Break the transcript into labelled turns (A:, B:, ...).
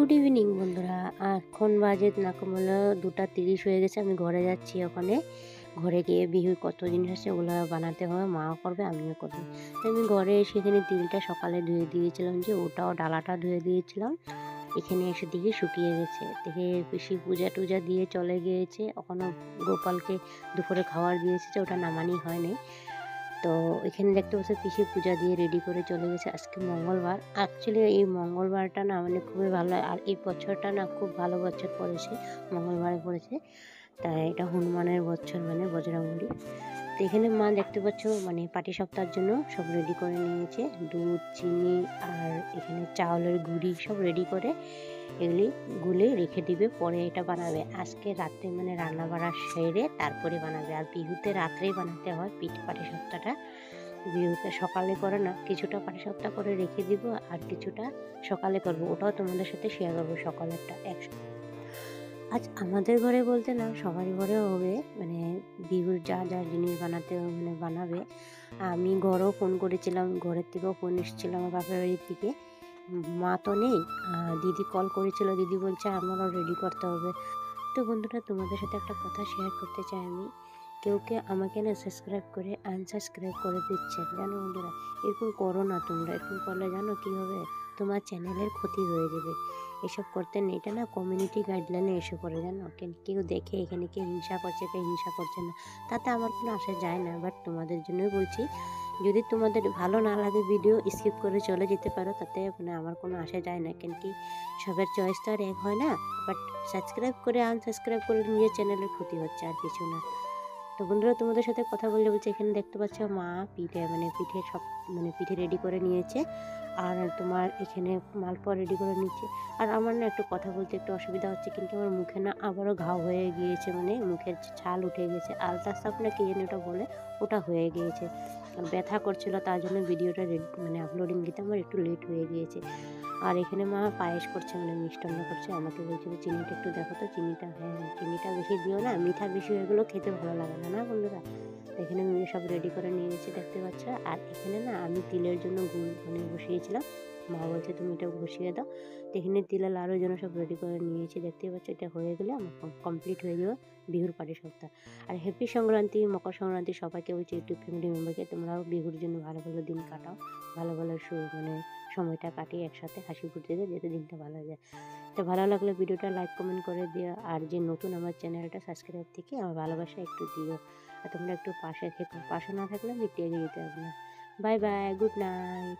A: Good evening বন্ধুরা। এখন বাজে নাকম হলো 2টা 30 হয়ে গেছে। আমি ঘরে যাচ্ছি। ওখানে ঘরে গিয়ে বিহুর কত জিনিস আছে ওগুলো বানাতে হবে, মাও করবে আমিও করবো। তো আমি ঘরে এসে এখানে তিলটা সকালে ধুয়ে দিয়েছিলাম, যে ওটাও ডালাটা ধুয়ে দিয়েছিলাম। এখানে এসে দিকে শুকিয়ে গেছে, দেখে পিসি পূজা টুজা দিয়ে চলে গিয়েছে। ওখানে গোপালকে দুপুরে খাবার দিয়েছে, যে ওটা নামানি হয়নি। তো এখানে দেখতে পাচ্ছি পিসি পূজা দিয়ে রেডি করে চলে গেছে। আজকে মঙ্গলবার। অ্যাকচুয়ালি এই মঙ্গলবারটা না মানে খুবই ভালো, আর এই বছরটা না খুব ভালো বছর পড়েছে, মঙ্গলবারে পড়েছে। তাই এটা হনুমানের বছর, মানে বজরংবলী। তো এখানে মা দেখতে পাচ্ছ মানে পাটিসাপটার জন্য সব রেডি করে নিয়েছে, দুধ, চিনি আর এখানে চাউলের গুঁড়ি সব রেডি করে এগুলি গুলে রেখে দিবে, পরে এটা বানাবে। আজকে রাত্রে মানে রান্না বাড়া সেরে তারপরে বানাবে। আর বিহুতে রাত্রেই বানাতে হয় পাটিসাপটাটা। বিহুতে সকালে করে না, কিছুটা পাটিসাপটা করে রেখে দিব আর কিছুটা সকালে করব, ওটাও তোমাদের সাথে শেয়ার করবো সকালেরটা একসাথে। আজ আমাদের ঘরে বলতে না সবারই ঘরে হবে, মানে বিহুর যা যা জিনিস বানাতে মানে বানাবে। আমি ঘরেও ফোন করেছিলাম, ঘরের থেকেও ফোন এসেছিলো আমার বাপের বাড়ির থেকে। মা তো নেই, দিদি কল করেছিল, দিদি বলছে আমারও রেডি করতে হবে। তো বন্ধুরা তোমাদের সাথে একটা কথা শেয়ার করতে চাই আমি। কেউ আমাকে না সাবস্ক্রাইব করে আনসাবস্ক্রাইব করে দিচ্ছে, জানো বন্ধুরা? এরকম করো না তোমরা। এরকম করলে জানো কি হবে? তোমার চ্যানেলের ক্ষতি হয়ে যাবে। এসব করতে নেই, এটা না কমিউনিটি গাইডলাইনে এসে পড়ে, জানো? কেউ দেখে এখানে কেউ হিংসা করছে, কেউ হিংসা করছে না, তাতে আমার কোনো আসা যায় না। বাট তোমাদের জন্যই বলছি, যদি তোমাদের ভালো না লাগে ভিডিও স্কিপ করে চলে যেতে পারো, তাতে মানে আমার কোনো আসা যায় না। কেন কি সবার চয়েস তো আর এক হয় না। বাট সাবস্ক্রাইব করে আনসাবস্ক্রাইব করে নিজের চ্যানেলের ক্ষতি হচ্ছে, আর কিছু না। তো বন্ধুরা তোমাদের সাথে কথা বলতে বলছে, এখানে দেখতে পাচ্ছ মা পিঠে সব মানে পিঠে রেডি করে নিয়েছে, আর তোমার এখানে মালপোয়া রেডি করে নিচ্ছে। আর আমার না একটু কথা বলতে একটু অসুবিধা হচ্ছে, কিন্তু আমার মুখে না আবারও ঘাও হয়ে গিয়েছে, মানে মুখের ছাল উঠে গেছে, আলতাসাপ না কি জানি ওটা বলে, ওটা হয়ে গিয়েছে। আর ব্যথা করছিল, তার জন্য ভিডিওটা মানে আপলোডিং দিতে আমার একটু লেট হয়ে গিয়েছে। আর এখানে মা পায়েস করছে, মানে মিষ্টান্ন করছে। আমাকে বলছিল চিনিটা একটু দেখো তো, চিনিটা, হ্যাঁ চিনিটা বেশি দিও না, মিঠা বেশি হয়ে গেলেও খেতে ভালো লাগে না, না বন্ধুরা? তো এখানে আমি সব রেডি করে নিয়ে গেছি, দেখতে পাচ্ছ। আর এখানে না আমি তিলের জন্য গুড় মানে বসিয়েছিলাম, মা বলছে তুমি এটা বসিয়ে দাও। তো এখানে তিলের লাড়ুর জন্য সব রেডি করে নিয়েছি, দেখতে পাচ্ছ। এটা হয়ে গেলে আমার কমপ্লিট হয়ে যাবে বিহুর পাটিসাপটা। আর হ্যাপি সংক্রান্তি, মকর সংক্রান্তি সবাইকে বলছি, ইউটিউব ফ্যামিলি মেম্বারকে, তোমরাও বিহুর জন্য ভালো ভালো দিন কাটাও, ভালো ভালো মানে সময়টা কাটিয়ে একসাথে হাসি ফুর্তি দিয়ে যাতে দিনটা ভালো যায়। তো ভালো লাগলে ভিডিওটা লাইক কমেন্ট করে দিও, আর যে নতুন আমার চ্যানেলটা সাবস্ক্রাইব থেকে আমার ভালোবাসা একটু দিও। আর তোমরা একটু পাশে থেকো, পাশে না থাকলে আমি এগিয়ে যেতে পারবো না। Bye bye, good night.